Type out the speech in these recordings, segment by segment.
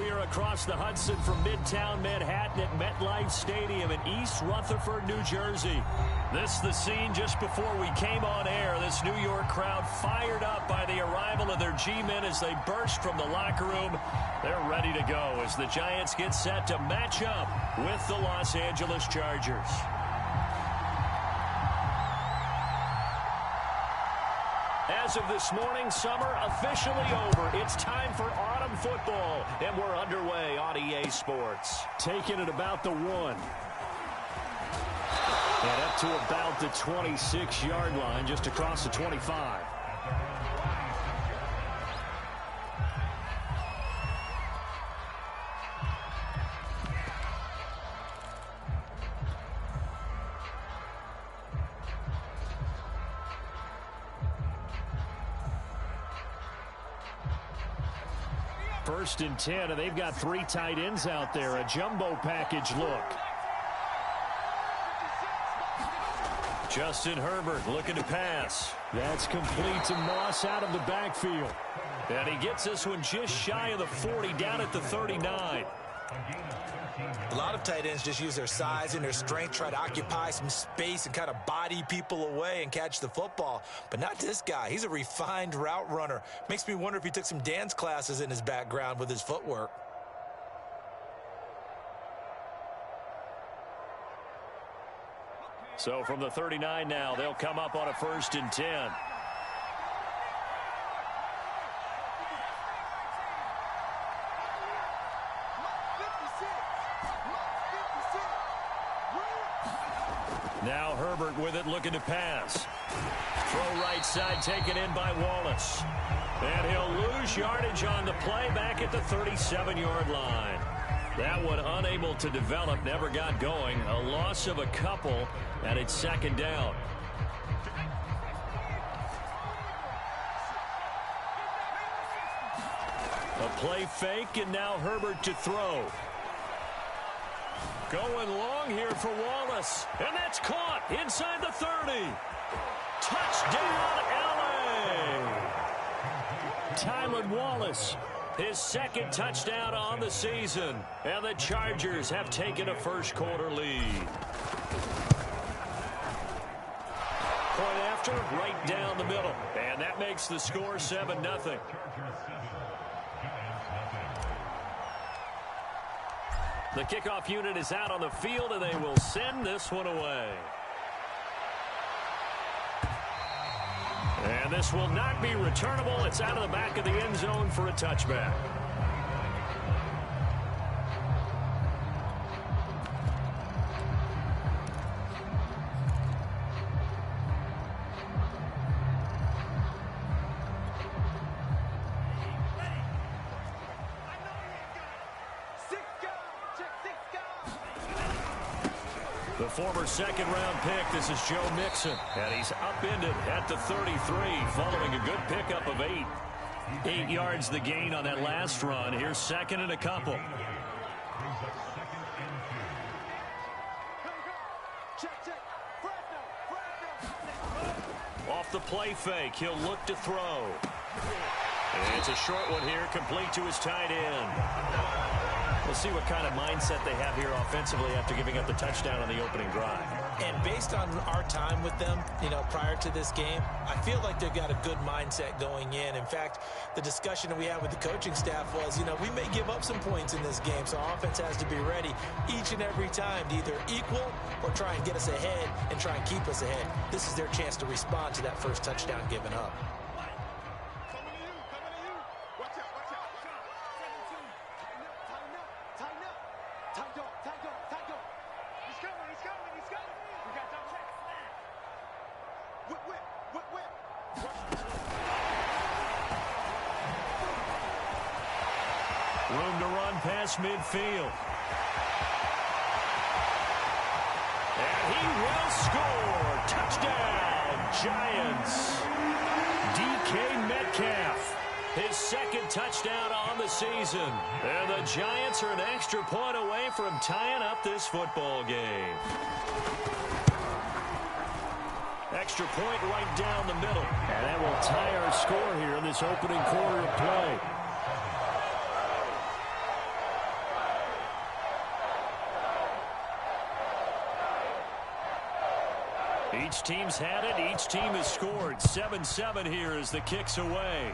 here across the Hudson from Midtown Manhattan at MetLife Stadium in East Rutherford, New Jersey. This is the scene just before we came on air. This New York crowd fired up by the arrival of their G-men as they burst from the locker room. They're ready to go as the Giants get set to match up with the Los Angeles Chargers. As of this morning, summer officially over. It's time for autumn football, and we're underway on EA Sports. Taking it about the 1. And up to about the 26-yard line, just across the 25. First and 10, and they've got 3 tight ends out there. A jumbo package look. Justin Herbert looking to pass. That's complete to Moss out of the backfield. And he gets this one just shy of the 40, down at the 39. A lot of tight ends just use their size and their strength, try to occupy some space and kind of body people away and catch the football. But not this guy. He's a refined route runner. Makes me wonder if he took some dance classes in his background with his footwork. So from the 39 now, they'll come up on a 1st and 10. Now Herbert with it, looking to pass. Throw right side, taken in by Wallace. And he'll lose yardage on the play back at the 37-yard line. That one unable to develop, never got going. A loss of a couple, and it's 2nd down. A play fake, and now Herbert to throw. Going long here for Wallace. And that's caught inside the 30. Touchdown, L.A. Tylan Wallace, his 2nd touchdown on the season. And the Chargers have taken a first-quarter lead. Point after, right down the middle. And that makes the score 7-0. The kickoff unit is out on the field, and they will send this one away. And this will not be returnable. It's out of the back of the end zone for a touchback. The former 2nd-round pick, this is Joe Mixon. And he's upended at the 33 following a good pickup of 8. 8 yards the gain on that last run. Here's 2nd and a couple. Off the play fake, he'll look to throw. And it's a short one here, complete to his tight end. We'll see what kind of mindset they have here offensively after giving up the touchdown on the opening drive. And based on our time with them, prior to this game, I feel like they've got a good mindset going in. In fact, the discussion that we had with the coaching staff was, we may give up some points in this game, so our offense has to be ready each and every time to either equal or try and get us ahead and try and keep us ahead. This is their chance to respond to that first touchdown given up. Room to run past midfield. And he will score. Touchdown, Giants. DK Metcalf, his 2nd touchdown on the season. And the Giants are an extra point away from tying up this football game. Extra point right down the middle. And that will tie our score here in this opening quarter of play. Each team's had it. Each team has scored. 7-7 here as the kick's away.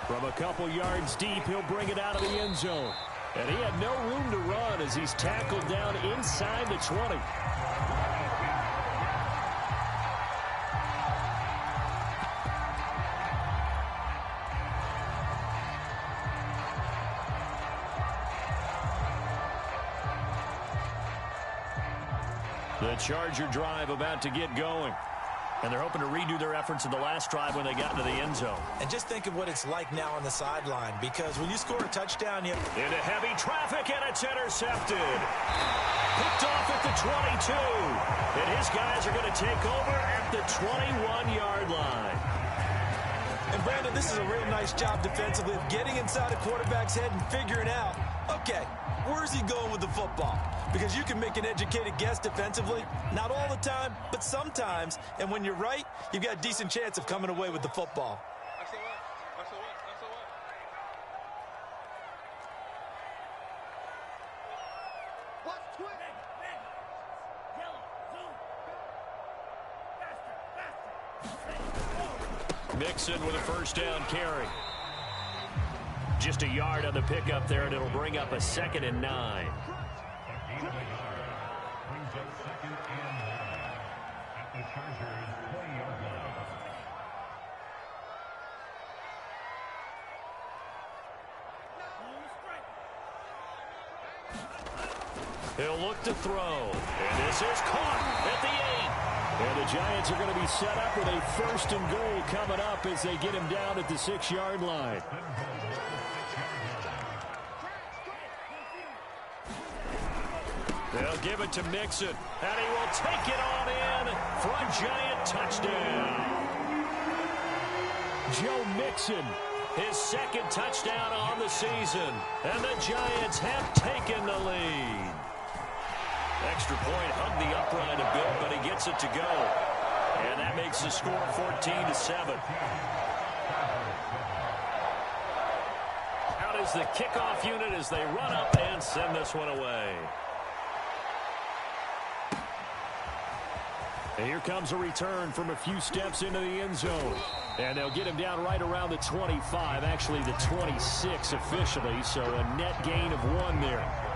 From a couple yards deep, he'll bring it out of the end zone. And he had no room to run as he's tackled down inside the 20. The Charger drive about to get going. And they're hoping to redo their efforts in the last drive when they got into the end zone. And just think of what it's like now on the sideline, because when you score a touchdown, you into heavy traffic, and it's intercepted. Picked off at the 22. And his guys are going to take over at the 21-yard line. And Brandon, this is a real nice job defensively of getting inside a quarterback's head and figuring out, okay, where's he going with the football? Because you can make an educated guess defensively. Not all the time, but sometimes. And when you're right, you've got a decent chance of coming away with the football. Mixon with a first down carry. Just a yard on the pickup there, and it'll bring up a 2nd and 9. He'll look to throw. And this is caught at the 8. And the Giants are going to be set up with a 1st and goal coming up as they get him down at the 6-yard line. They'll give it to Mixon, and he will take it on in for a Giant touchdown. Joe Mixon, his 2nd touchdown on the season, and the Giants have taken the lead. Extra point hugged the upright a bit, but he gets it to go. And that makes the score 14-7. Out is the kickoff unit as they run up and send this one away. And here comes a return from a few steps into the end zone. And they'll get him down right around the 25, actually the 26 officially, so a net gain of 1 there.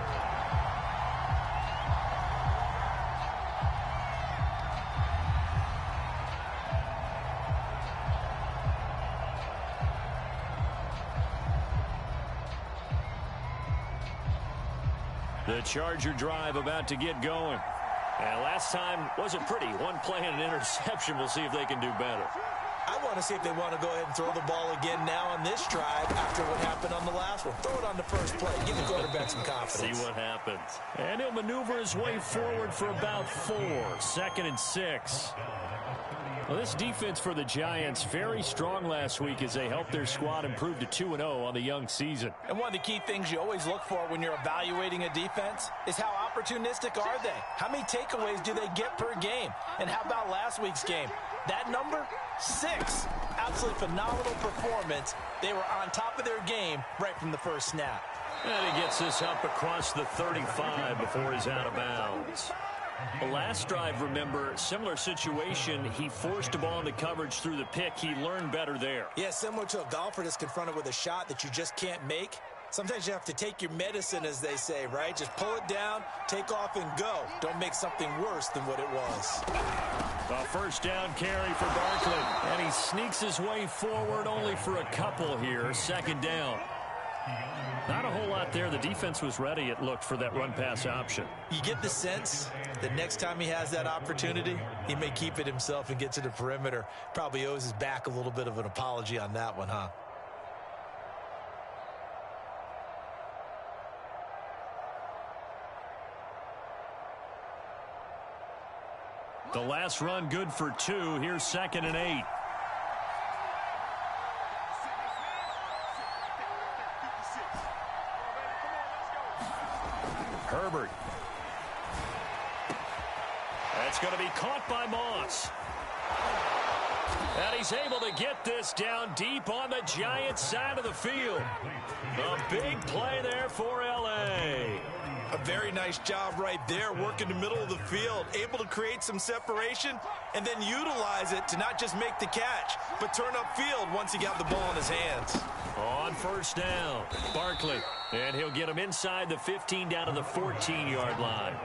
The Charger drive about to get going. And last time wasn't pretty. 1 play and an interception. We'll see if they can do better. I want to see if they want to go ahead and throw the ball again now on this drive after what happened on the last one. Throw it on the first play. Give the quarterback some confidence. See what happens. And he'll maneuver his way forward for about 4. 2nd and 6. Well, this defense for the Giants, very strong last week as they helped their squad improve to 2-0 on the young season. And one of the key things you always look for when you're evaluating a defense is how opportunistic are they? How many takeaways do they get per game? And how about last week's game? That number, 6. Absolutely phenomenal performance. They were on top of their game right from the first snap. And he gets this up across the 35 before he's out of bounds. The last drive, remember, similar situation. He forced a ball into coverage through the pick. He learned better there. Yeah, similar to a golfer that's confronted with a shot that you just can't make. Sometimes you have to take your medicine, as they say, right? Just pull it down, take off, and go. Don't make something worse than what it was. A first down carry for Barkley. And he sneaks his way forward only for a couple here. 2nd down. Not a whole lot there. The defense was ready, it looked, for that run-pass option. You get the sense that next time he has that opportunity, he may keep it himself and get to the perimeter. Probably owes his back a little bit of an apology on that one, huh? The last run good for 2. Here's 2nd and 8. Herbert. That's going to be caught by Moss. And he's able to get this down deep on the Giants' side of the field. A big play there for L.A. A very nice job right there, working the middle of the field, able to create some separation, and then utilize it to not just make the catch, but turn upfield once he got the ball in his hands. On first down, Barkley, and he'll get him inside the 15 down to the 14-yard line.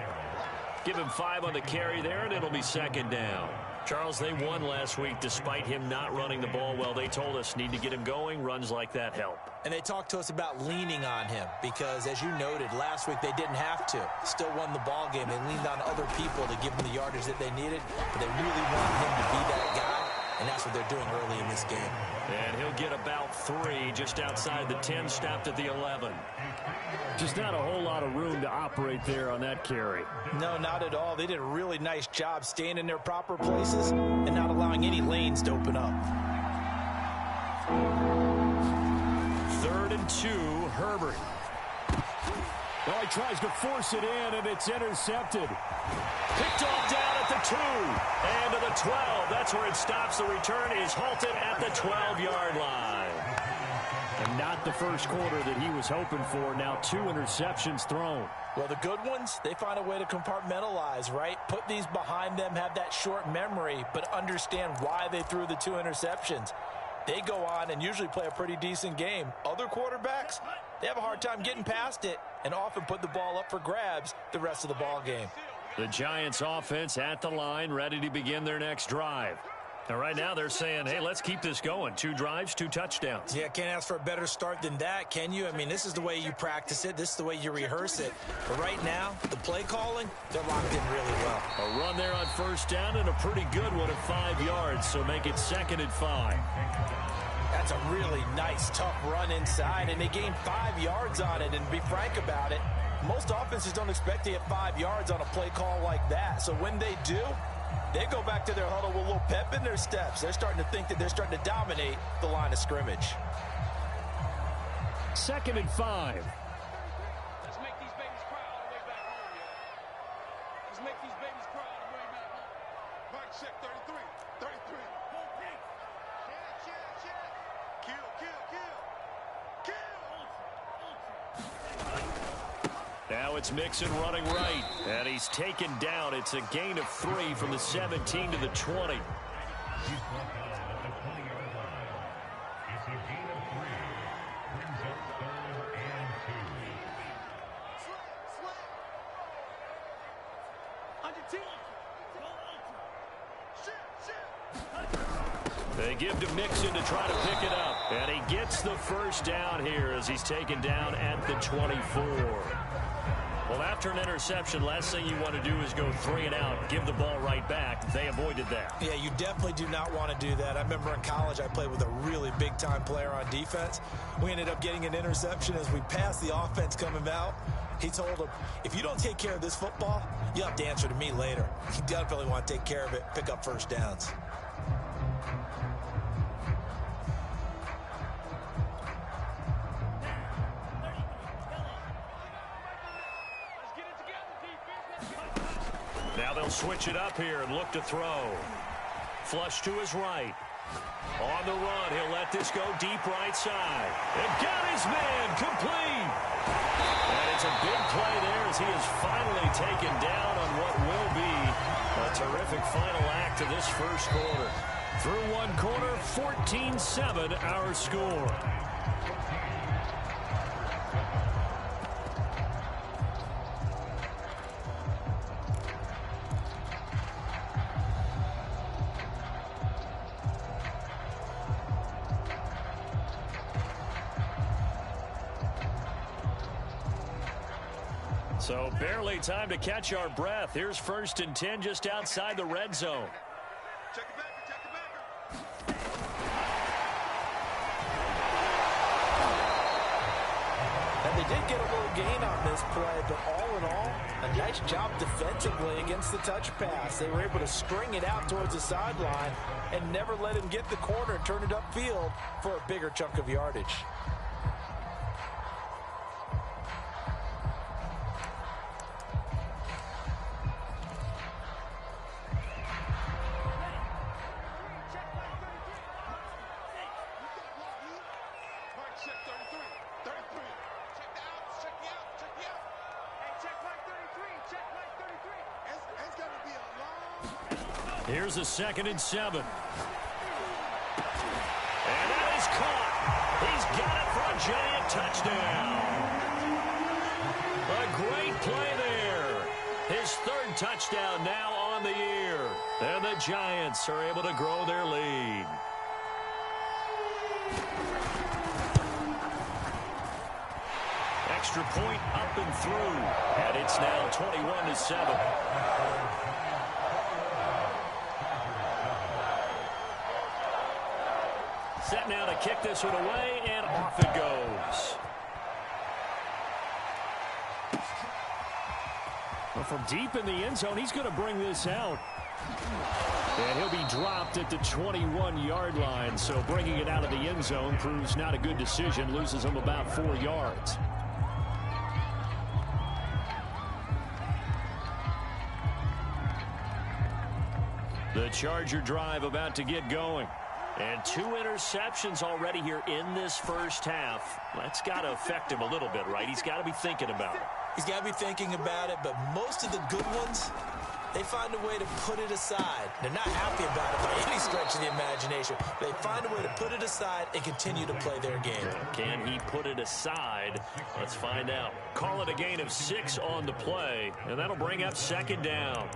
Give him 5 on the carry there, and it'll be second down. Charles, they won last week despite him not running the ball well. They told us need to get him going. Runs like that help. And they talked to us about leaning on him because, as you noted, last week they didn't have to. Still won the ball game. They leaned on other people to give them the yardage that they needed, but they really wanted him to be that guy, and that's what they're doing early in this game. And he'll get about 3 just outside the 10, stopped at the 11. Just not a whole lot of room to operate there on that carry. No, not at all. They did a really nice job staying in their proper places and not allowing any lanes to open up. 3rd and 2, Herbert. Well, he tries to force it in, and it's intercepted. Picked off down at the 2 and to the 12. That's where it stops. The return is halted at the 12-yard line. And not the first quarter that he was hoping for. Now 2 interceptions thrown. Well, the good ones, they find a way to compartmentalize, right? Put these behind them, have that short memory, but understand why they threw the 2 interceptions. They go on and usually play a pretty decent game. Other quarterbacks, they have a hard time getting past it and often put the ball up for grabs the rest of the ball game. The Giants offense at the line, ready to begin their next drive. Now, right now, they're saying, hey, let's keep this going. 2 drives, 2 touchdowns. Yeah, can't ask for a better start than that, can you? I mean, this is the way you practice it. This is the way you rehearse it. But right now, the play calling, they're locked in really well. A run there on first down and a pretty good one at 5 yards, so make it 2nd and 5. That's a really nice, tough run inside, and they gained 5 yards on it. And to be frank about it, most offenses don't expect to get 5 yards on a play call like that. So when they do, they go back to their huddle with a little pep in their steps. They're starting to think that they're starting to dominate the line of scrimmage. 2nd and 5. Let's make these babies cry all the way back home, y'all. Let's make these babies cry all the way back home. Mike check 33. 33. Kill, kill, kill. Kill. Now it's Mixon running right, and he's taken down. It's a gain of 3 from the 17 to the 20. They give to Mixon to try to pick it up, and he gets the first down here as he's taken down at the 24. Well, after an interception, last thing you want to do is go 3 and out, give the ball right back. They avoided that. Yeah, you definitely do not want to do that. I remember in college I played with a really big-time player on defense. We ended up getting an interception as we passed the offense coming out. He told him, if you don't take care of this football, you'll have to answer to me later. You definitely want to take care of it, pick up first downs. Now they'll switch it up here and look to throw. Flush to his right. On the run, he'll let this go deep right side. And got his man complete. And it's a big play there as he is finally taken down on what will be a terrific final act to this first quarter. Through one quarter, 14-7 our score. So barely time to catch our breath. Here's 1st and 10 just outside the red zone. Check it back, check it back. And they did get a little gain on this play, but all in all, a nice job defensively against the touch pass. They were able to string it out towards the sideline and never let him get the corner and turn it upfield for a bigger chunk of yardage. Mike check 33. 33. Check the out, check the out, check the out. Hey, check Here's a 2nd and 7. And that is caught. He's got it for a Giant touchdown. A great play there. His 3rd touchdown now on the year. And the Giants are able to grow their lead. Extra point up and through. And it's now 21-7. Set now to kick this one away, and off it goes. Well, from deep in the end zone, he's going to bring this out. And he'll be dropped at the 21-yard line, so bringing it out of the end zone proves not a good decision, loses him about 4 yards. The Charger drive about to get going. And 2 interceptions already here in this first half. That's got to affect him a little bit, right? He's got to be thinking about it. He's got to be thinking about it, but most of the good ones, they find a way to put it aside. They're not happy about it by any stretch of the imagination. They find a way to put it aside and continue to play their game. Can he put it aside? Let's find out. Call it a gain of 6 on the play, and that'll bring up 2nd down.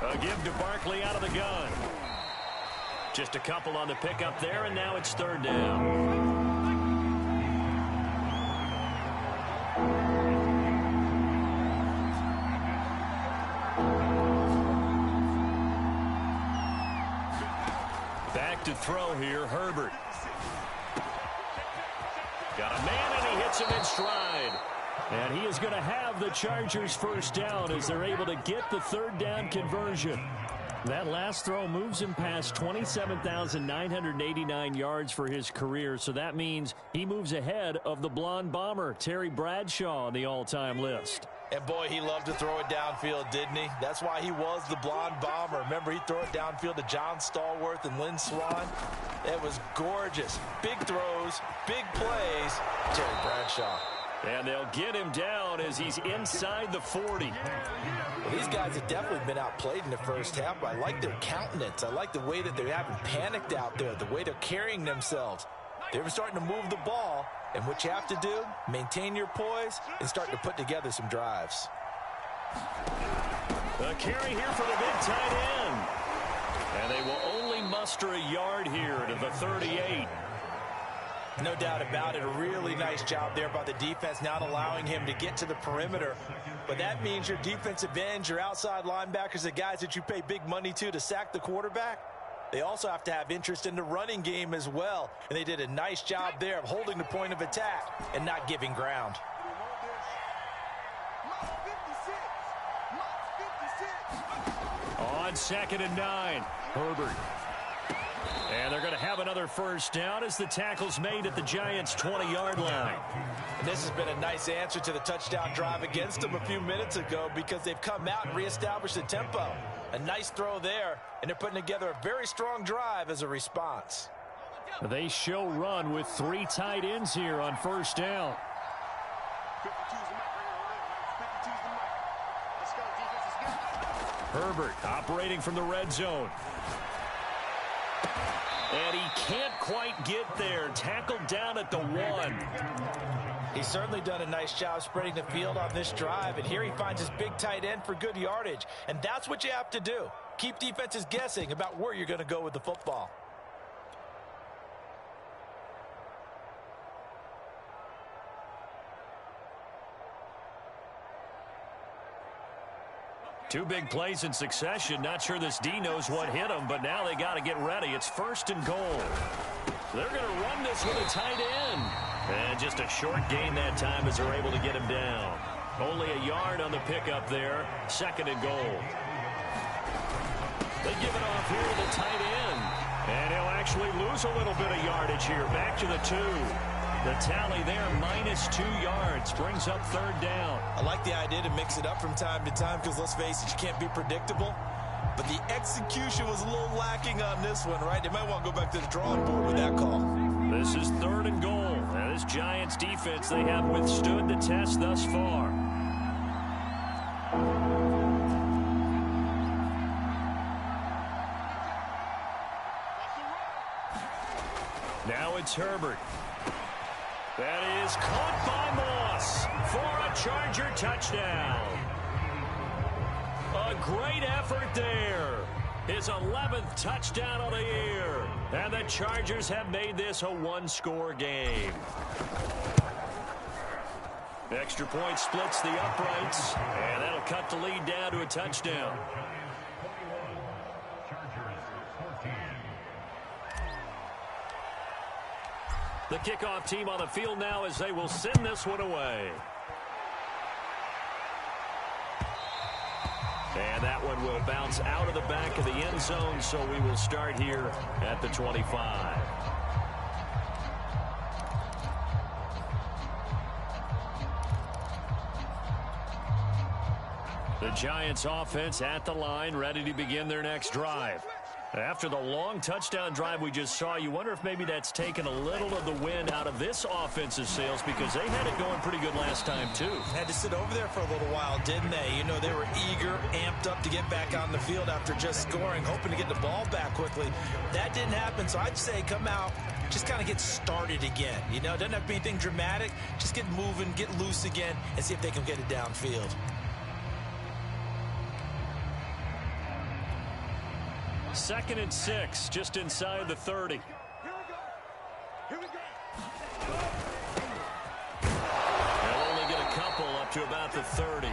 A give to Barkley out of the gun. Just a couple on the pickup there, and now it's 3rd down. Back to throw here, Herbert. Got a man, and he hits him in stride. And he is going to have the Chargers' 1st down as they're able to get the 3rd down conversion. That last throw moves him past 27,989 yards for his career, so that means he moves ahead of the blonde bomber, Terry Bradshaw, on the all-time list. And boy, he loved to throw it downfield, didn't he? That's why he was the blonde bomber. Remember, he'd throw it downfield to John Stallworth and Lynn Swann. It was gorgeous. Big throws, big plays. Terry Bradshaw. And they'll get him down as he's inside the 40. Well, these guys have definitely been outplayed in the first half, but I like their countenance. I like the way that they haven't panicked out there, the way they're carrying themselves. They're starting to move the ball, and what you have to do, maintain your poise and start to put together some drives. A carry here for the big tight end. And they will only muster a yard here to the 38. No doubt about it. A really nice job there by the defense, not allowing him to get to the perimeter. But that means your defensive ends, your outside linebackers, the guys that you pay big money to sack the quarterback, they also have to have interest in the running game as well. And they did a nice job there of holding the point of attack and not giving ground. On 2nd and 9, Herbert. And they're going to have another 1st down as the tackle's made at the Giants' 20-yard line. And this has been a nice answer to the touchdown drive against them a few minutes ago because they've come out and reestablished the tempo. A nice throw there, and they're putting together a very strong drive as a response. They show run with 3 tight ends here on 1st down. Herbert operating from the red zone. And he can't quite get there. Tackled down at the 1. He's certainly done a nice job spreading the field on this drive, and here he finds his big tight end for good yardage. And that's what you have to do. Keep defenses guessing about where you're going to go with the football. Two big plays in succession. Not sure this D knows what hit him, but now they got to get ready. It's 1st and goal. They're going to run this with a tight end. And just a short gain that time as they're able to get him down. Only a yard on the pickup there. 2nd and goal. They give it off here to the tight end. And he'll actually lose a little bit of yardage here. Back to the 2. The tally there, -2 yards, brings up third down. I like the idea to mix it up from time to time because, let's face it, you can't be predictable. But the execution was a little lacking on this one, right? They might want to go back to the drawing board with that call. This is 3rd and goal. Now, this Giants defense, they have withstood the test thus far. Now it's Herbert. That is caught by Moss for a Charger touchdown. A great effort there. His 11th touchdown of the year. And the Chargers have made this a one-score game. Extra point splits the uprights, and that'll cut the lead down to a touchdown. The kickoff team on the field now as they will send this one away. And that one will bounce out of the back of the end zone, so we will start here at the 25. The Giants offense at the line, ready to begin their next drive. After the long touchdown drive we just saw, you wonder if maybe that's taken a little of the wind out of this offensive sails because they had it going pretty good last time, too. Had to sit over there for a little while, didn't they? You know, they were eager, amped up to get back on the field after just scoring, hoping to get the ball back quickly. That didn't happen, so I'd say come out, just kind of get started again. You know, it doesn't have to be anything dramatic. Just get moving, get loose again, and see if they can get it downfield. Second and 6, just inside the 30. Here we go. They'll only get a couple up to about the 30.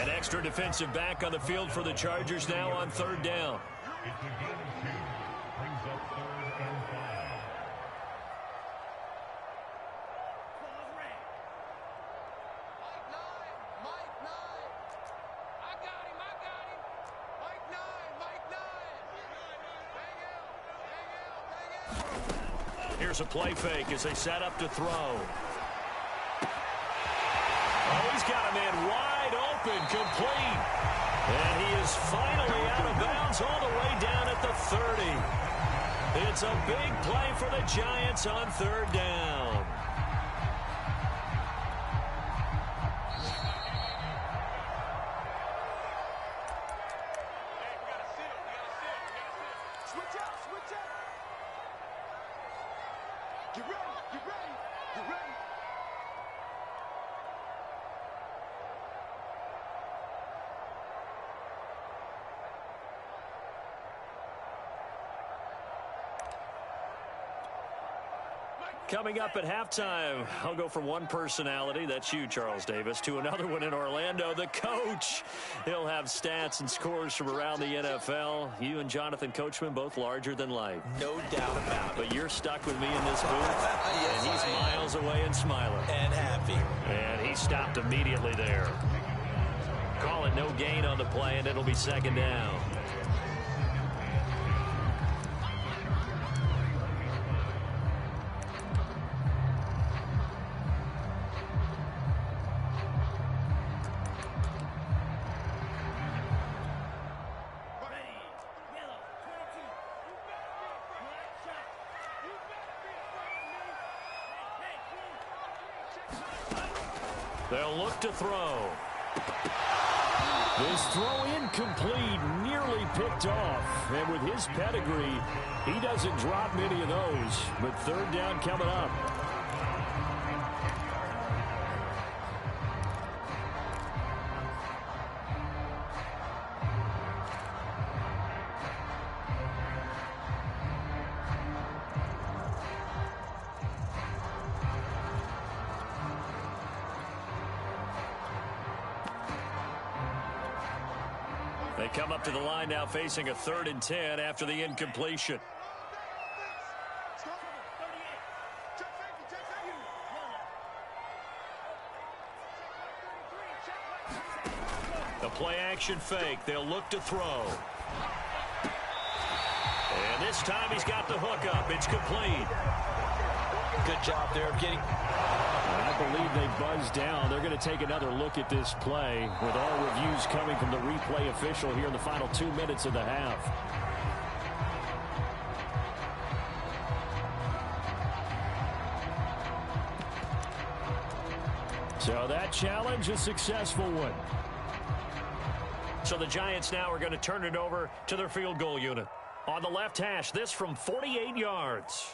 An extra defensive back on the field for the Chargers now on 3rd down. Here's a play fake as they set up to throw. Oh, he's got a man wide open, complete. And he is finally out of bounds all the way down at the 30. It's a big play for the Giants on 3rd down. Get ready, get ready, get ready. Coming up at halftime, I'll go from one personality, that's you, Charles Davis, to another one in Orlando, the coach. He'll have stats and scores from around the NFL. You and Jonathan Coachman, both larger than life. No doubt about it. But you're stuck with me in this booth, Yes, and he's miles away and smiling. And happy. And he stopped immediately there. Call it no gain on the play, and it'll be 2nd down. They'll look to throw. This throw incomplete, nearly picked off. And with his pedigree, he doesn't drop many of those. But 3rd down coming up. They come up to the line now facing a 3rd and 10 after the incompletion. The play action fake. They'll look to throw. And this time he's got the hook up. It's complete. Good job there of getting... I believe they buzzed down. They're going to take another look at this play with all reviews coming from the replay official here in the final 2 minutes of the half. So that challenge, a successful one. So the Giants now are going to turn it over to their field goal unit. On the left hash, this from 48 yards.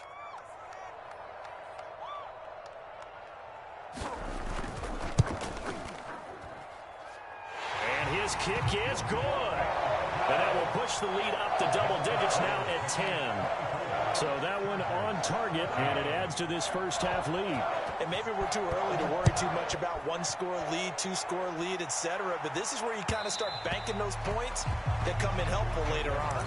And his kick is good. And that will push the lead up to double digits now at 10. So that one on target, and it adds to this first half lead. And maybe we're too early to worry too much about one-score lead, two-score lead, etc. But this is where you kind of start banking those points that come in helpful later on.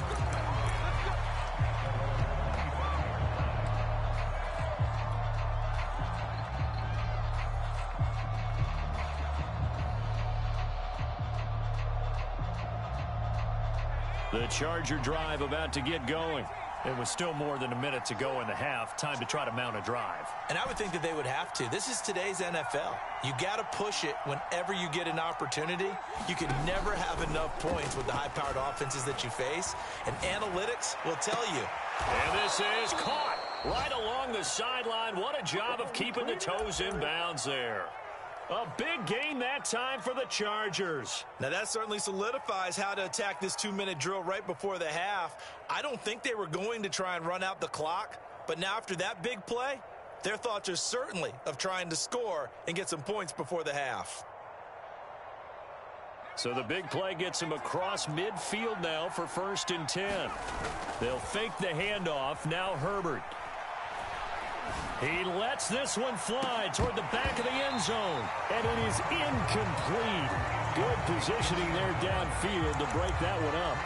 The Charger drive about to get going. It was still more than a minute to go in the half. Time to try to mount a drive. And I would think that they would have to. This is today's NFL. You got to push it whenever you get an opportunity. You can never have enough points with the high-powered offenses that you face. And analytics will tell you. And this is caught right along the sideline. What a job of keeping the toes in bounds there. A big gain that time for the Chargers. Now that certainly solidifies how to attack this 2-minute drill right before the half. I don't think they were going to try and run out the clock, but now after that big play, their thoughts are certainly of trying to score and get some points before the half. So the big play gets him across midfield now for 1st and 10. They'll fake the handoff. Now Herbert. He lets this one fly toward the back of the end zone. And it is incomplete. Good positioning there downfield to break that one up.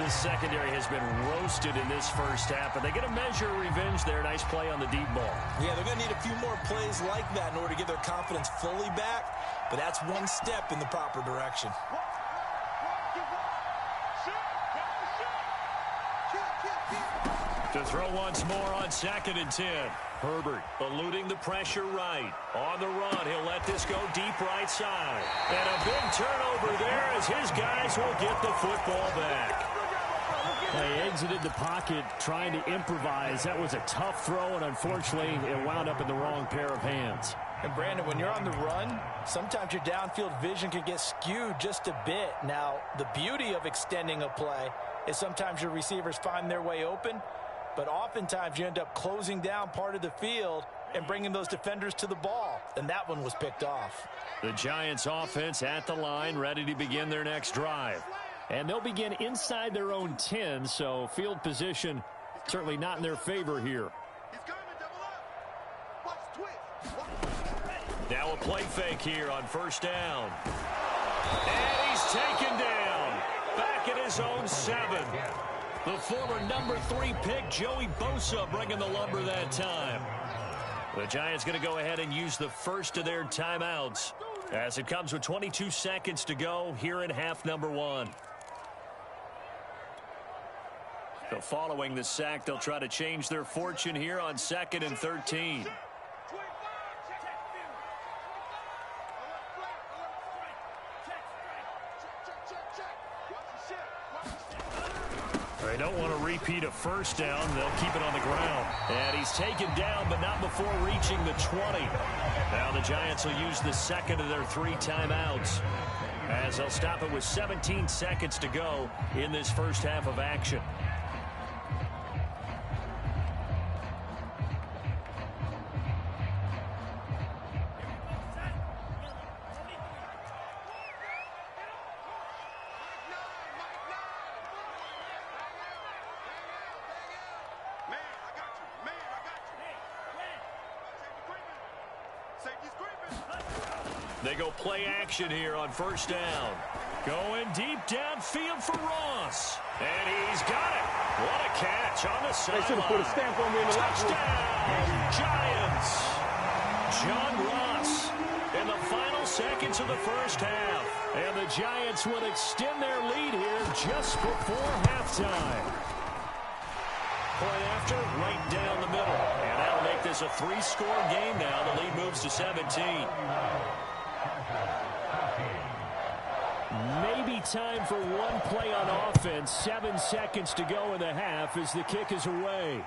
The secondary has been roasted in this first half, but they get a measure of revenge there. Nice play on the deep ball. Yeah, they're going to need a few more plays like that in order to get their confidence fully back. But that's one step in the proper direction. To throw once more on 2nd and 10. Herbert eluding the pressure right. On the run, he'll let this go deep right side. And a big turnover there as his guys will get the football back. They exited the pocket trying to improvise. That was a tough throw, and unfortunately, it wound up in the wrong pair of hands. And Brandon, when you're on the run, sometimes your downfield vision can get skewed just a bit. Now, the beauty of extending a play is sometimes your receivers find their way open, but oftentimes you end up closing down part of the field and bringing those defenders to the ball. And that one was picked off. The Giants offense at the line, ready to begin their next drive. And they'll begin inside their own 10, so field position certainly not in their favor here. Now a play fake here on 1st down. And he's taken down. Back at his own 7. The former number 3 pick, Joey Bosa, bringing the lumber that time. The Giants going to go ahead and use the first of their timeouts as it comes with 22 seconds to go here in half number 1. So following the sack, they'll try to change their fortune here on 2nd and 13. They don't want to repeat a first down. They'll keep it on the ground. And he's taken down, but not before reaching the 20. Now the Giants will use the second of their 3 timeouts as they'll stop it with 17 seconds to go in this first half of action. They go play action here on 1st down. Going deep downfield for Ross. And he's got it. What a catch on the sideline. They should have put a stamp on me in the last one. Touchdown, Giants. John Ross in the final seconds of the first half. And the Giants will extend their lead here just before halftime. Point after, right down the middle. And that'll make this a 3-score game now. The lead moves to 17. Maybe time for one play on offense. 7 seconds to go in the half as the kick is away.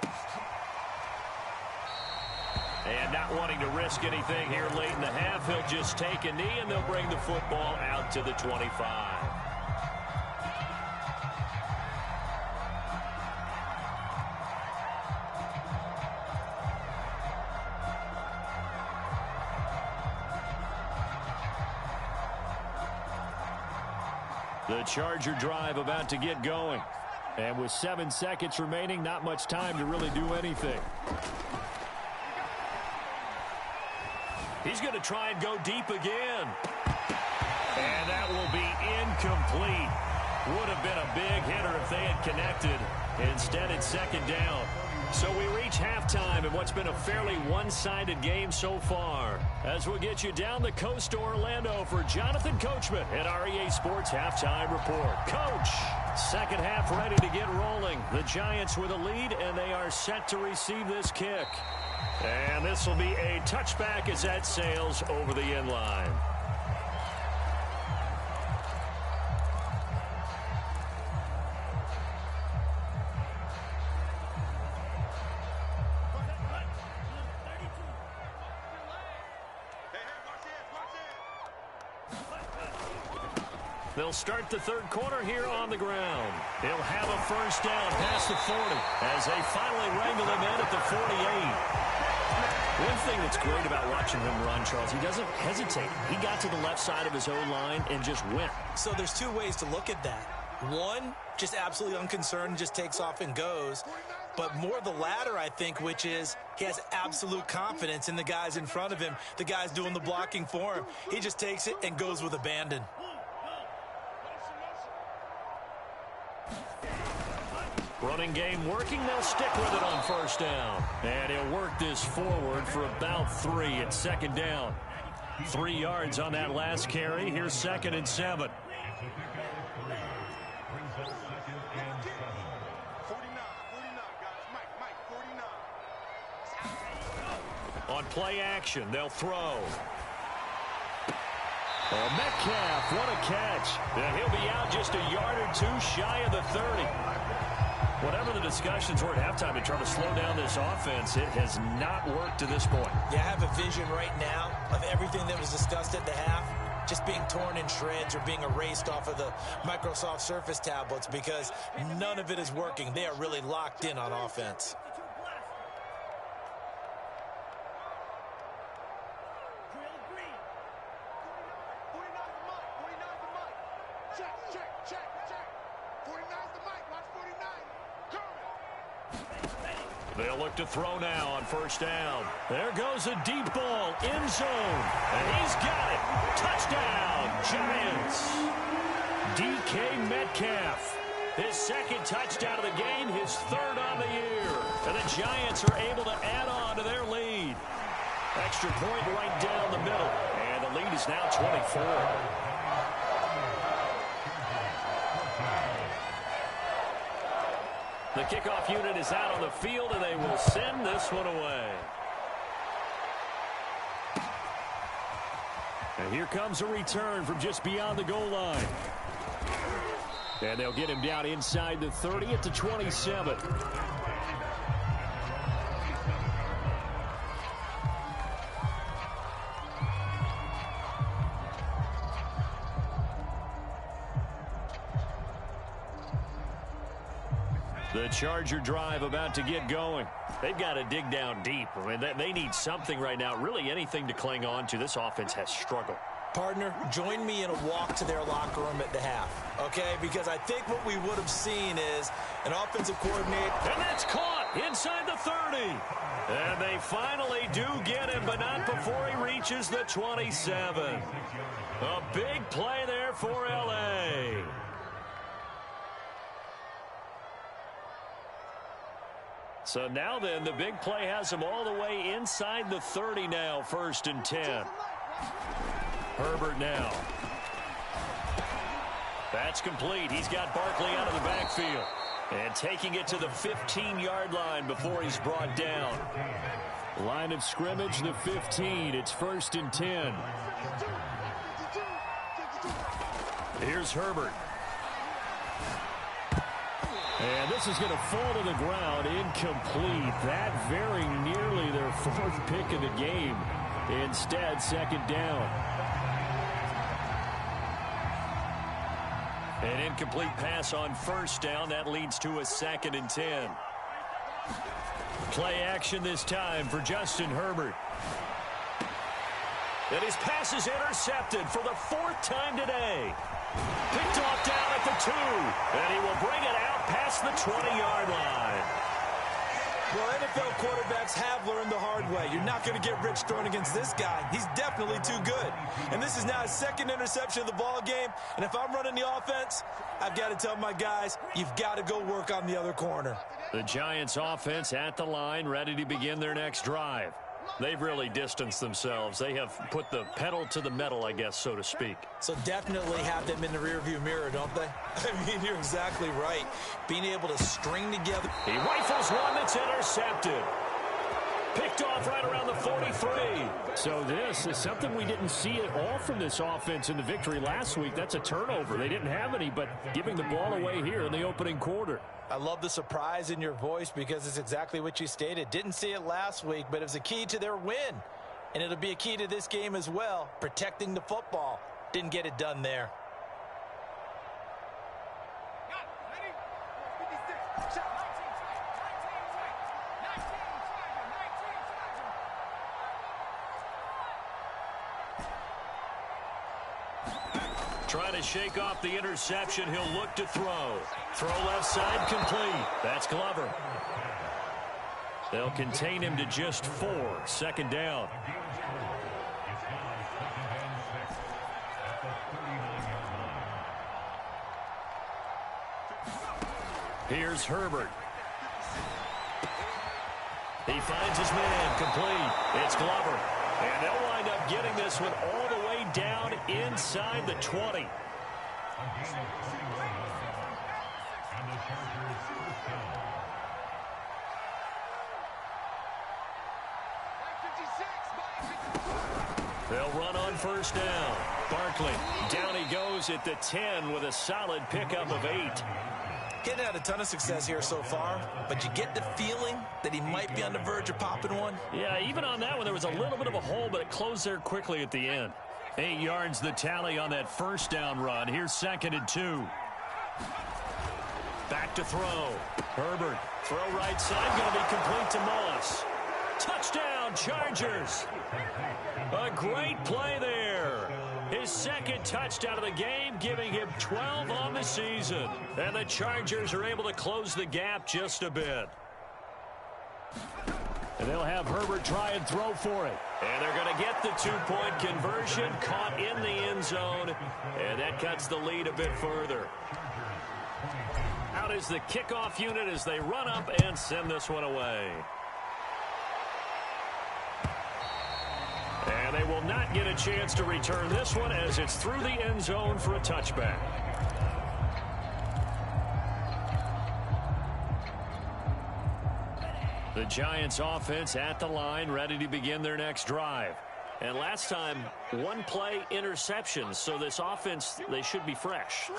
And not wanting to risk anything here late in the half, he'll just take a knee, and they'll bring the football out to the 25. The Charger drive about to get going. And with 7 seconds remaining, not much time to really do anything. He's going to try and go deep again. And that will be incomplete. Would have been a big hitter if they had connected. Instead, it's second down. So we reach halftime in what's been a fairly one-sided game so far. As we get you down the coast to Orlando for Jonathan Coachman at our EA Sports Halftime Report. Coach, second half ready to get rolling. The Giants with a lead, and they are set to receive this kick. And this will be a touchback as that sails over the end line. They'll start the third quarter here on the ground. They'll have a first down past the 40 as they finally wrangle him in at the 48. One thing that's great about watching him run, Charles, he doesn't hesitate. He got to the left side of his own line and just went. So there's two ways to look at that. One, just absolutely unconcerned, just takes off and goes. But more the latter, I think, which is he has absolute confidence in the guys in front of him, the guys doing the blocking for him. He just takes it and goes with abandon. Running game working. They'll stick with it on first down. And he'll work this forward for about 3 at second down. 3 yards on that last carry. Here's 2nd and 7. 49, guys. Mike, 49. On play action, they'll throw. Oh, Metcalf, what a catch. And he'll be out just a yard or 2 shy of the 30. Whatever the discussions were at halftime to try to slow down this offense, it has not worked to this point. Yeah, I have a vision right now of everything that was discussed at the half just being torn in shreds or being erased off of the Microsoft Surface tablets because none of it is working. They are really locked in on offense. They'll look to throw now on first down. There goes a deep ball, end zone, and he's got it. Touchdown, Giants. DK Metcalf, his 2nd touchdown of the game, his 3rd on the year. And the Giants are able to add on to their lead. Extra point right down the middle, and the lead is now 24. The kickoff unit is out on the field, and they will send this one away. And here comes a return from just beyond the goal line. And they'll get him down inside the 30 at the 27. The Charger drive about to get going. They've got to dig down deep. I mean, they need something right now, really anything to cling on to. This offense has struggled. Partner, join me in a walk to their locker room at the half, okay? Because I think what we would have seen is an offensive coordinator. And that's caught inside the 30. And they finally do get him, but not before he reaches the 27. A big play there for L.A. So now then, the big play has him all the way inside the 30 now, 1st and 10. Herbert now. That's complete. He's got Barkley out of the backfield. And taking it to the 15-yard line before he's brought down. Line of scrimmage, the 15. It's 1st and 10. Here's Herbert. And this is going to fall to the ground, incomplete. That very nearly their 4th pick of the game. Instead, 2nd down. An incomplete pass on 1st down. That leads to a 2nd and 10. Play action this time for Justin Herbert. And his pass is intercepted for the 4th time today. Picked off down at the 2. And he will bring it out past the 20-yard line. Well, NFL quarterbacks have learned the hard way. You're not going to get rich throwing against this guy. He's definitely too good. And this is now his 2nd interception of the ball game. And if I'm running the offense, I've got to tell my guys, you've got to go work on the other corner. The Giants offense at the line, ready to begin their next drive. They've really distanced themselves. They have put the pedal to the metal, I guess, so to speak. So definitely have them in the rearview mirror, don't they? I mean, you're exactly right. Being able to string together. He rifles one that's intercepted. Picked off right around the 43. So this is something we didn't see at all from this offense in the victory last week. That's a turnover. They didn't have any, but giving the ball away here in the opening quarter. I love the surprise in your voice because it's exactly what you stated. Didn't see it last week, but it was a key to their win. And it'll be a key to this game as well, protecting the football. Didn't get it done there. Trying to shake off the interception. He'll look to throw. Throw left side complete. That's Glover. They'll contain him to just 4. 2nd down. Here's Herbert. He finds his man complete. It's Glover. And they'll wind up getting this one all the way down inside the 20. They'll run on 1st down. Barkley, down he goes at the 10 with a solid pickup of 8. Getting had a ton of success here so far, but you get the feeling that he might be on the verge of popping one. Yeah, even on that one, there was a little bit of a hole, but it closed there quickly at the end. 8 yards the tally on that 1st down run. Here's 2nd and 2. Back to throw. Herbert, throw right side, going to be complete to Moss. Touchdown, Chargers. A great play there. His 2nd touchdown of the game, giving him 12 on the season. And the Chargers are able to close the gap just a bit. And they'll have Herbert try and throw for it. And they're going to get the 2-point conversion, caught in the end zone. And that cuts the lead a bit further. Out is the kickoff unit as they run up and send this one away. And they will not get a chance to return this one as it's through the end zone for a touchback. The Giants offense at the line, ready to begin their next drive. And last time, 1 play interception. So this offense, they should be fresh.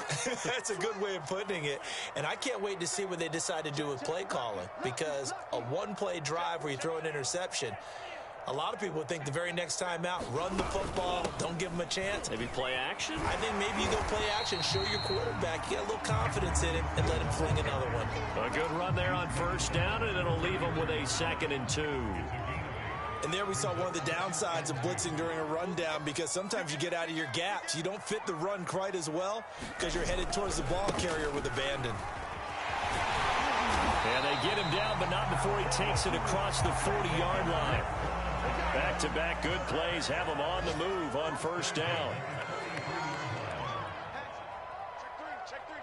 That's a good way of putting it. And I can't wait to see what they decide to do with play calling. Because a 1-play drive where you throw an interception, a lot of people think the very next time out, run the football, don't give them a chance. Maybe play action? I think maybe you go play action, show your quarterback, you got a little confidence in him, and let him fling another one. A good run there on 1st down, and it'll leave them with a 2nd and 2. And there we saw one of the downsides of blitzing during a rundown, because sometimes you get out of your gaps. You don't fit the run quite as well because you're headed towards the ball carrier with abandon. And they get him down, but not before he takes it across the 40-yard line. Back-to-back good plays have him on the move on 1st down. Check three.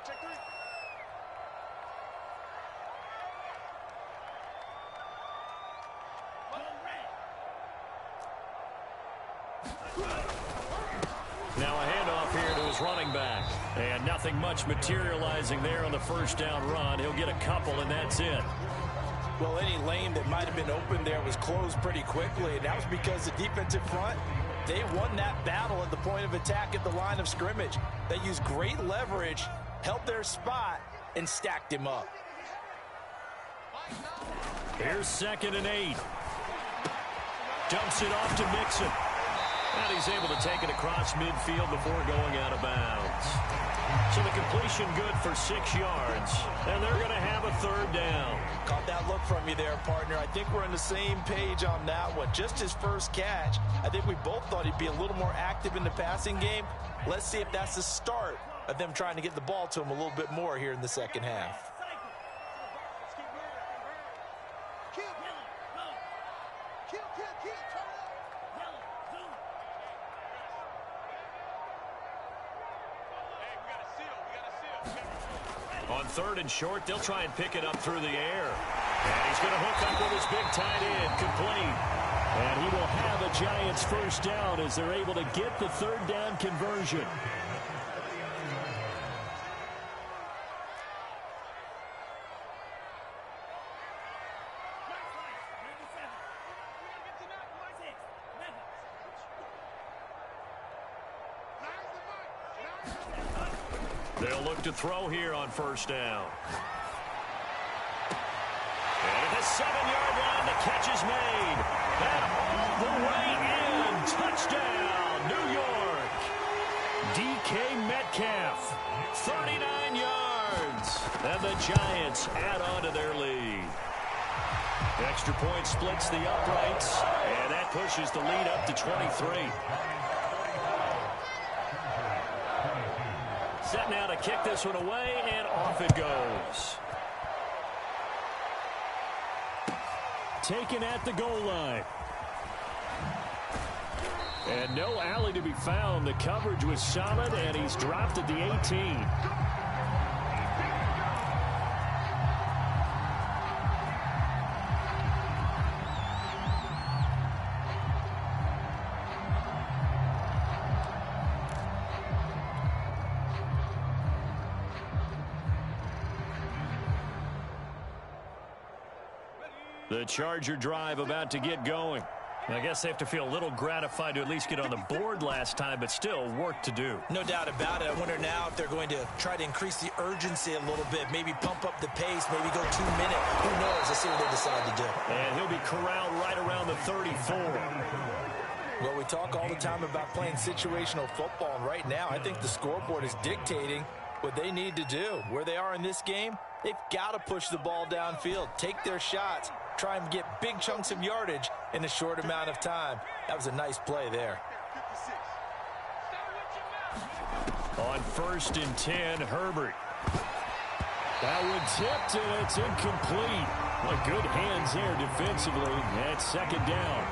Now a handoff here to his running back. And nothing much materializing there on the first down run. He'll get a couple, and that's it. Well, any lane that might have been open there was closed pretty quickly, and that was because the defensive front, they won that battle at the point of attack at the line of scrimmage. They used great leverage, held their spot, and stacked him up. Here's 2nd and 8. Dumps it off to Mixon. And he's able to take it across midfield before going out of bounds. So the completion good for 6 yards. And they're going to have a 3rd down. Caught that look from you there, partner. I think we're on the same page on that one. Just his first catch. I think we both thought he'd be a little more active in the passing game. Let's see if that's the start of them trying to get the ball to him a little bit more here in the second half. On 3rd and short, they'll try and pick it up through the air. And he's going to hook up with his big tight end, complete. And he will have a Giants first down as they're able to get the 3rd down conversion. They'll look to throw here on first down. And at the 7-yard line, the catch is made. And all the way in. Touchdown, New York. DK Metcalf, 39 yards. And the Giants add on to their lead. Extra point splits the uprights. And that pushes the lead up to 23. Set now to kick this one away, and off it goes. Taken at the goal line. And no alley to be found. The coverage was solid, and he's dropped at the 18. The Charger drive about to get going. I guess they have to feel a little gratified to at least get on the board last time, but still work to do. No doubt about it. I wonder now if they're going to try to increase the urgency a little bit, maybe pump up the pace, maybe go 2 minute. Who knows? Let's see what they decide to do. And he'll be corralled right around the 34. Well, we talk all the time about playing situational football, and right now I think the scoreboard is dictating what they need to do. Where they are in this game, they've got to push the ball downfield, take their shots, try and get big chunks of yardage in a short amount of time. That was a nice play there. On 1st and 10, Herbert. That one tipped, and it's incomplete. Well, good hands there defensively. That's 2nd down.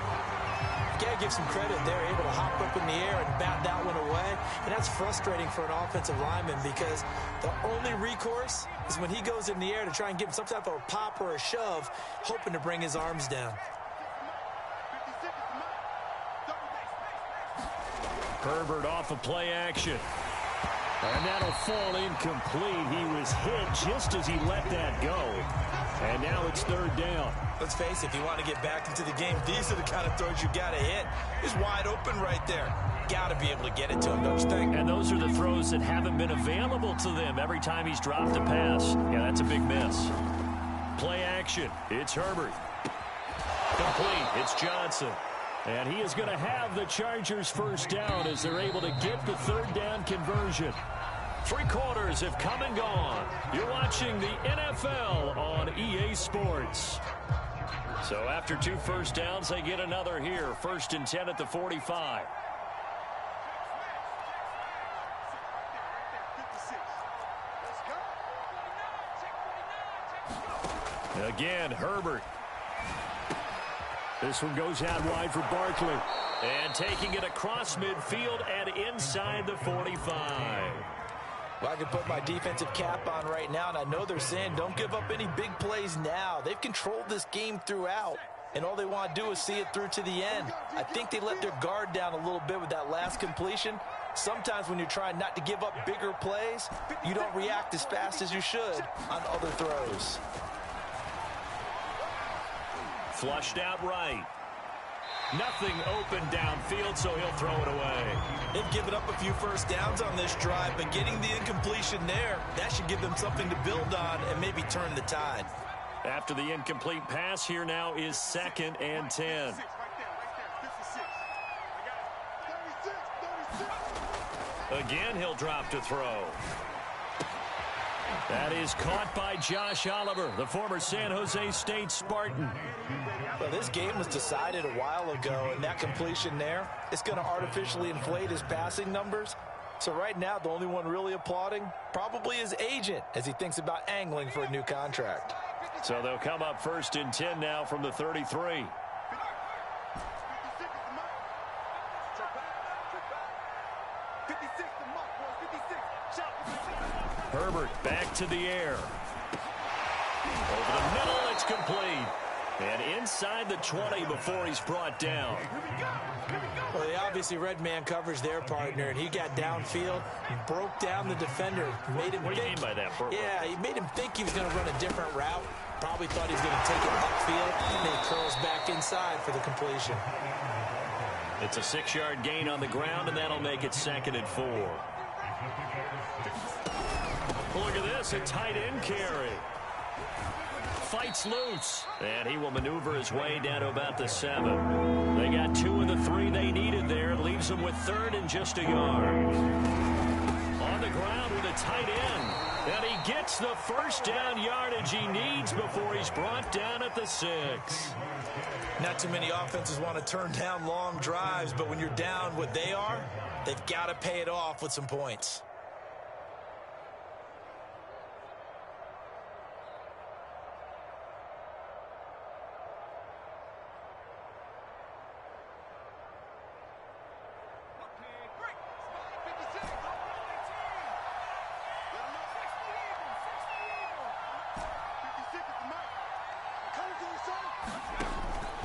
Got to give some credit. They're able to hop up in the air and bat that one away. And that's frustrating for an offensive lineman because the only recourse is when he goes in the air to try and give some type of a pop or a shove, hoping to bring his arms down. Herbert off of play action. And that'll fall incomplete. He was hit just as he let that go. And now it's 3rd down. Let's face it, if you want to get back into the game, these are the kind of throws you got to hit. He's wide open right there. Got to be able to get it to him, don't you think? And those are the throws that haven't been available to them every time he's dropped a pass. Yeah, that's a big miss. Play action. It's Herbert. Complete. It's Johnson. And he is going to have the Chargers first down as they're able to get the 3rd down conversion. 3 quarters have come and gone. You're watching the NFL on EA Sports. So after 2 first downs, they get another here. 1st and 10 at the 45. Again, Herbert. This one goes out wide for Barkley. And taking it across midfield and inside the 45. Well, I can put my defensive cap on right now, and I know they're saying don't give up any big plays now. They've controlled this game throughout, and all they want to do is see it through to the end. I think they let their guard down a little bit with that last completion. Sometimes when you're trying not to give up bigger plays, you don't react as fast as you should on other throws. Flushed out right. Nothing open downfield, so he'll throw it away. They've given up a few first downs on this drive, but getting the incompletion there, that should give them something to build on and maybe turn the tide. After the incomplete pass, here now is 2nd and 10. Again, he'll drop to throw. That is caught by Josh Oliver, the former San Jose State Spartan. Well, this game was decided a while ago, and that completion there, it's going to artificially inflate his passing numbers. So right now, the only one really applauding probably his agent as he thinks about angling for a new contract. So they'll come up 1st and 10 now from the 33. Herbert back to the air. Over the middle, it's complete. And inside the 20 before he's brought down. Well, they obviously read man coverage their partner, and he got downfield and broke down the defender. Made him what do you mean by that, Burt? Yeah, he made him think he was going to run a different route. Probably thought he was going to take it upfield, and then he curls back inside for the completion. It's a 6-yard gain on the ground, and that'll make it 2nd and 4. Look at this, a tight end carry. Fights loose, and he will maneuver his way down to about the 7. They got 2 of the 3 they needed there. It leaves them with 3rd and just a yard. On the ground with a tight end, and he gets the first down yardage he needs before he's brought down at the 6. Not too many offenses want to turn down long drives, but when you're down what they are, they've got to pay it off with some points.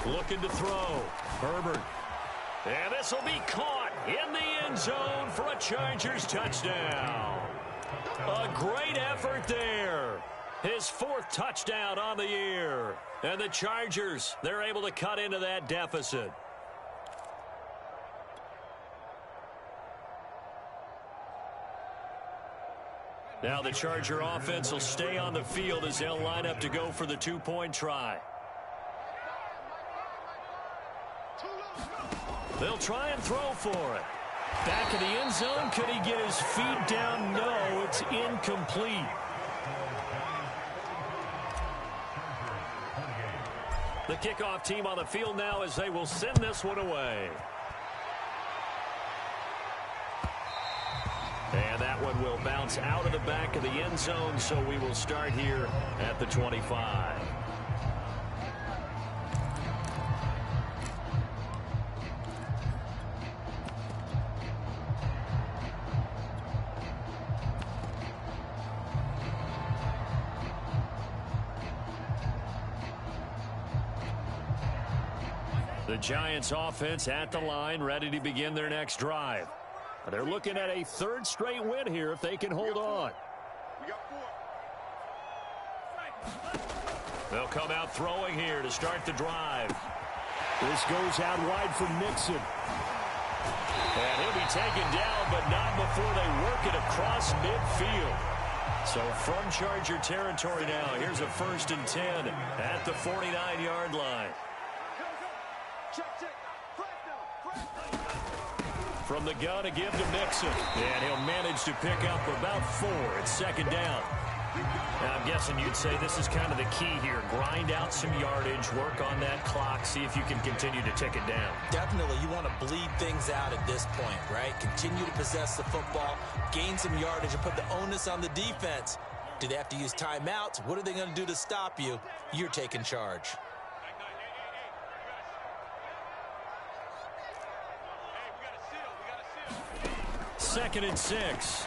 Looking to throw. Herbert. And this will be caught in the end zone for a Chargers touchdown. A great effort there. His 4th touchdown on the year. And the Chargers, they're able to cut into that deficit. Now the Charger offense will stay on the field as they'll line up to go for the 2-point try. They'll try and throw for it. Back in the end zone. Could he get his feet down? No, it's incomplete. The kickoff team on the field now as they will send this one away. And that one will bounce out of the back of the end zone, so we will start here at the 25. The Giants offense at the line, ready to begin their next drive. They're looking at a 3rd straight win here if they can hold on. They'll come out throwing here to start the drive. This goes out wide for Mixon. And he'll be taken down, but not before they work it across midfield. So from Charger territory now, here's a 1st and 10 at the 49-yard line. From the gun, a give to Mixon. And he'll manage to pick up about 4. It's 2nd down. Now, I'm guessing you'd say this is kind of the key here. Grind out some yardage, work on that clock, see if you can continue to tick it down. Definitely, you want to bleed things out at this point, right? Continue to possess the football, gain some yardage, and put the onus on the defense. Do they have to use timeouts? What are they going to do to stop you? You're taking charge. 2nd and 6.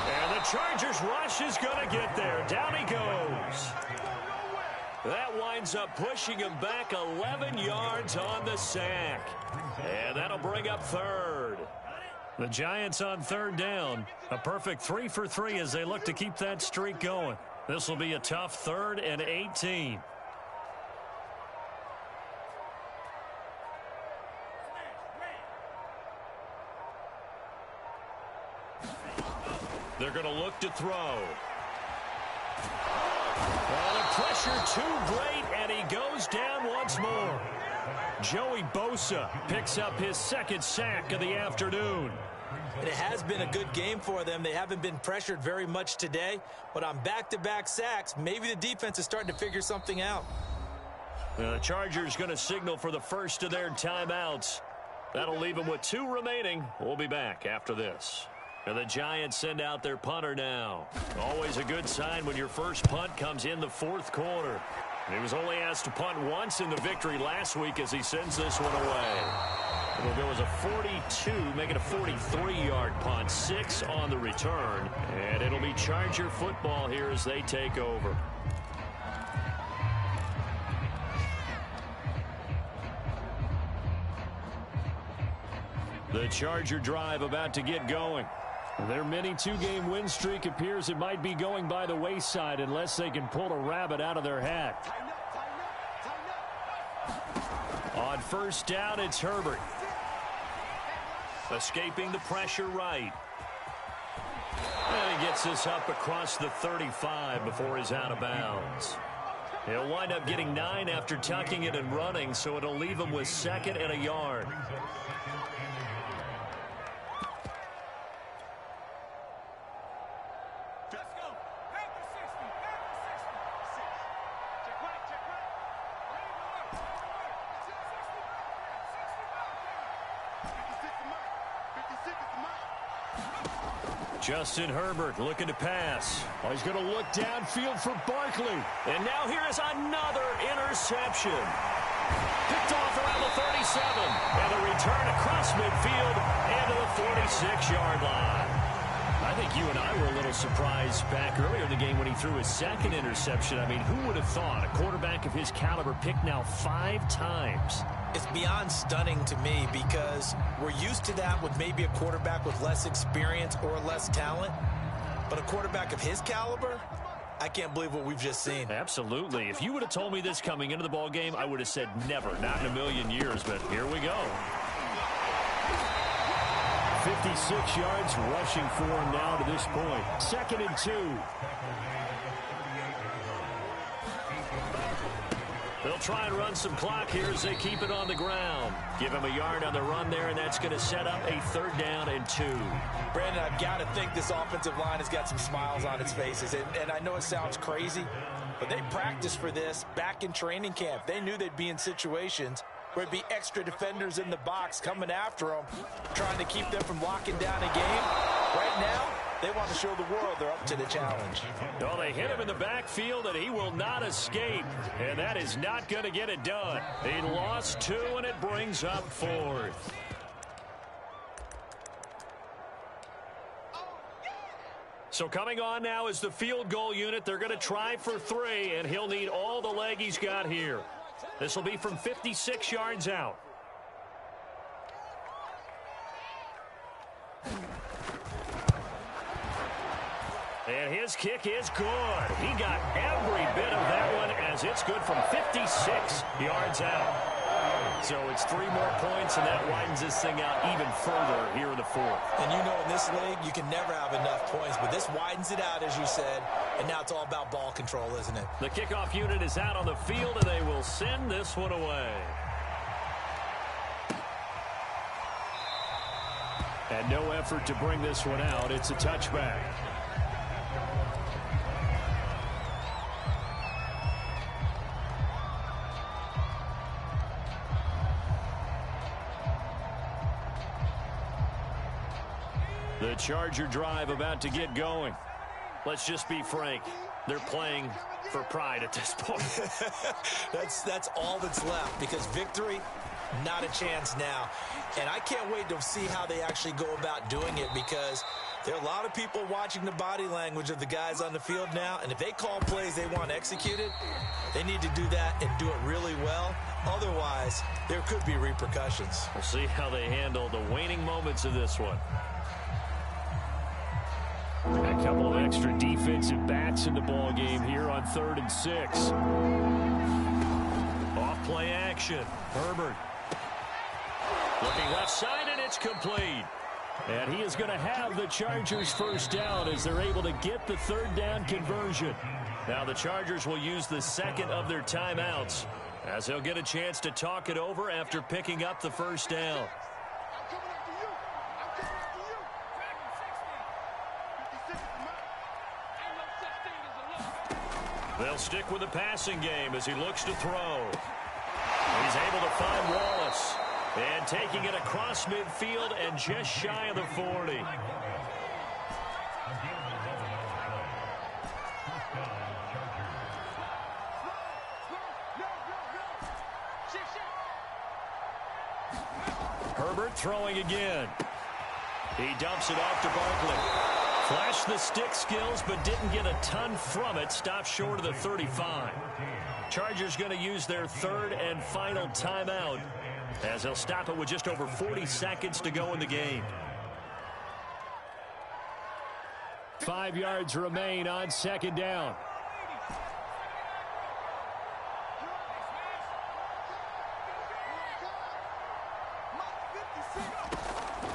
And the Chargers rush is going to get there. Down he goes. That winds up pushing him back 11 yards on the sack. And that'll bring up third. The Giants on third down. A perfect 3 for 3 as they look to keep that streak going. This will be a tough 3rd and 18. They're going to look to throw. Oh, the pressure too great, and he goes down once more. Joey Bosa picks up his 2nd sack of the afternoon. And it has been a good game for them. They haven't been pressured very much today, but on back-to-back sacks, maybe the defense is starting to figure something out. The Chargers going to signal for the first of their timeouts. That'll leave them with 2 remaining. We'll be back after this. And the Giants send out their punter now. Always a good sign when your first punt comes in the 4th quarter. He was only asked to punt once in the victory last week as he sends this one away. Well, there was a 42, making a 43-yard punt, 6 on the return. And it'll be Charger football here as they take over. The Charger drive about to get going. Their mini 2-game win streak appears it might be going by the wayside unless they can pull a rabbit out of their hat. On first down, it's Herbert. Escaping the pressure right. And he gets this up across the 35 before he's out of bounds. He'll wind up getting 9 after tucking it and running, so it'll leave him with 2nd and a yard. Justin Herbert looking to pass. Oh, he's going to look downfield for Barkley. And now here is another interception. Picked off around the 37. And a return across midfield and to the 46-yard line. I think you and I were a little surprised back earlier in the game when he threw his 2nd interception. I mean, who would have thought a quarterback of his caliber picked now 5 times? It's beyond stunning to me because we're used to that with maybe a quarterback with less experience or less talent. But a quarterback of his caliber, I can't believe what we've just seen. Absolutely. If you would have told me this coming into the ball game, I would have said never, not in a million years. But here we go. 56 yards rushing for him now to this point. 2nd and 2. They'll try and run some clock here as they keep it on the ground. Give him a yard on the run there, and that's going to set up a 3rd down and 2. Brandon, I've got to think this offensive line has got some smiles on its faces. And I know it sounds crazy, but they practiced for this back in training camp. They knew they'd be in situations where it'd be extra defenders in the box coming after them, trying to keep them from locking down a game. Right now, they want to show the world they're up to the challenge. Well, they hit him in the backfield, and he will not escape. And that is not going to get it done. He lost 2, and it brings up 4th. So coming on now is the field goal unit. They're going to try for 3, and he'll need all the leg he's got here. This will be from 56 yards out. And his kick is good. He got every bit of that one as it's good from 56 yards out. So it's 3 more points, and that widens this thing out even further here in the 4th. And you know in this league, you can never have enough points, but this widens it out, as you said, and now it's all about ball control, isn't it? The kickoff unit is out on the field, and they will send this one away. And no effort to bring this one out. It's a touchback. The Charger drive about to get going. Let's just be frank. They're playing for pride at this point. That's all that's left, because victory, not a chance now. And I can't wait to see how they actually go about doing it, because There are a lot of people watching the body language of the guys on the field now, and if they call plays they want executed, they need to do that and do it really well. Otherwise, there could be repercussions. We'll see how they handle the waning moments of this one. A couple of extra defensive backs in the ball game here on 3rd and 6. Off play action. Herbert. Looking left side, and it's complete. And he is going to have the Chargers first down as they're able to get the 3rd down conversion. Now the Chargers will use the second of their timeouts as they'll get a chance to talk it over after picking up the first down. They'll stick with the passing game as he looks to throw. He's able to find Wallace. And taking it across midfield and just shy of the 40. Herbert throwing again. He dumps it off to Barkley. Flashed the stick skills, but didn't get a ton from it. Stopped short of the 35. Chargers going to use their 3rd and final timeout, as they'll stop it with just over 40 seconds to go in the game. 5 yards remain on 2nd down.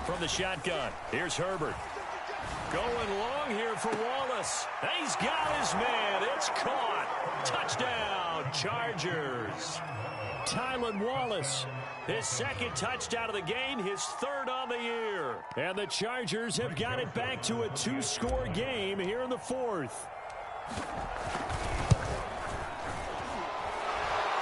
From the shotgun, here's Herbert. Going long here for Wallace. He's got his man. It's caught. Touchdown, Chargers. Tylan Wallace, his 2nd touchdown of the game, his 3rd on the year. And the Chargers have got it back to a 2-score game here in the 4th.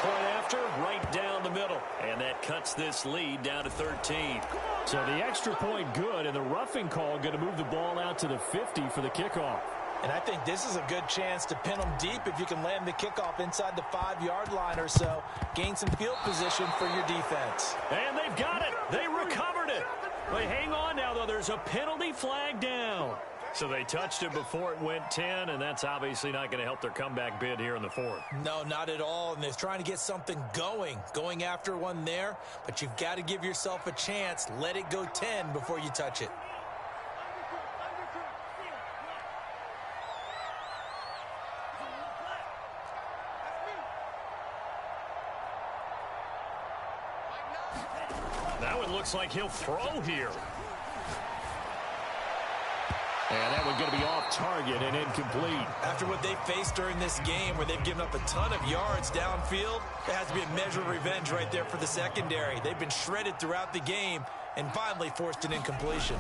Point after, right down the middle. And that cuts this lead down to 13. So the extra point good, and the roughing call going to move the ball out to the 50 for the kickoff. And I think this is a good chance to pin them deep if you can land the kickoff inside the 5-yard line or so. Gain some field position for your defense. And they've got it. They recovered it. They hang on now, though. There's a penalty flag down. So they touched it before it went 10, and that's obviously not going to help their comeback bid here in the 4th. No, not at all. And they're trying to get something going after one there. But you've got to give yourself a chance. Let it go 10 before you touch it. That one looks like he'll throw here. And that one's going to be off target and incomplete. After what they faced during this game where they've given up a ton of yards downfield, there has to be a measure of revenge right there for the secondary. They've been shredded throughout the game and finally forced an incompletion.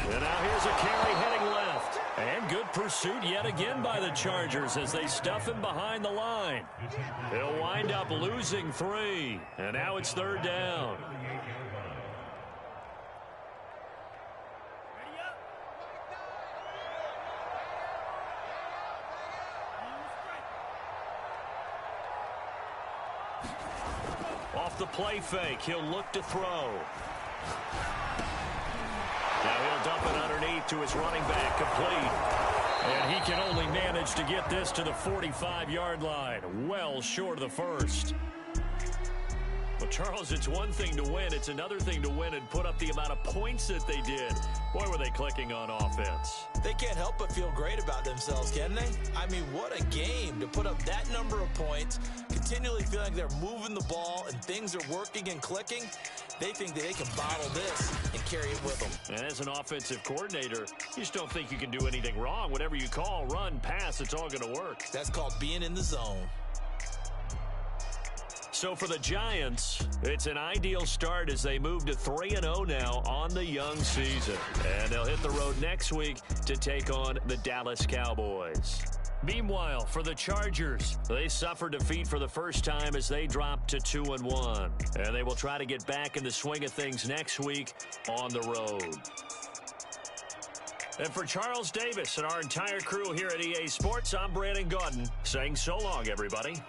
And now here's a carry heading left. And good pursuit yet again by the Chargers as they stuff him behind the line. He'll wind up losing 3. And now it's 3rd down. Off the play fake, he'll look to throw. Now he'll dump it underneath to his running back, complete. And he can only manage to get this to the 45-yard line, well short of the 1st. Well, Charles, it's one thing to win. It's another thing to win and put up the amount of points that they did. Boy, were they clicking on offense. They can't help but feel great about themselves, can they? I mean, what a game to put up that number of points, continually feeling like they're moving the ball and things are working and clicking. They think that they can bottle this and carry it with them. And as an offensive coordinator, you just don't think you can do anything wrong. Whatever you call, run, pass, it's all going to work. That's called being in the zone. So for the Giants, it's an ideal start as they move to 3-0 now on the young season. And they'll hit the road next week to take on the Dallas Cowboys. Meanwhile, for the Chargers, they suffered defeat for the first time as they dropped to 2-1. And they will try to get back in the swing of things next week on the road. And for Charles Davis and our entire crew here at EA Sports, I'm Brandon Gaudin saying so long, everybody.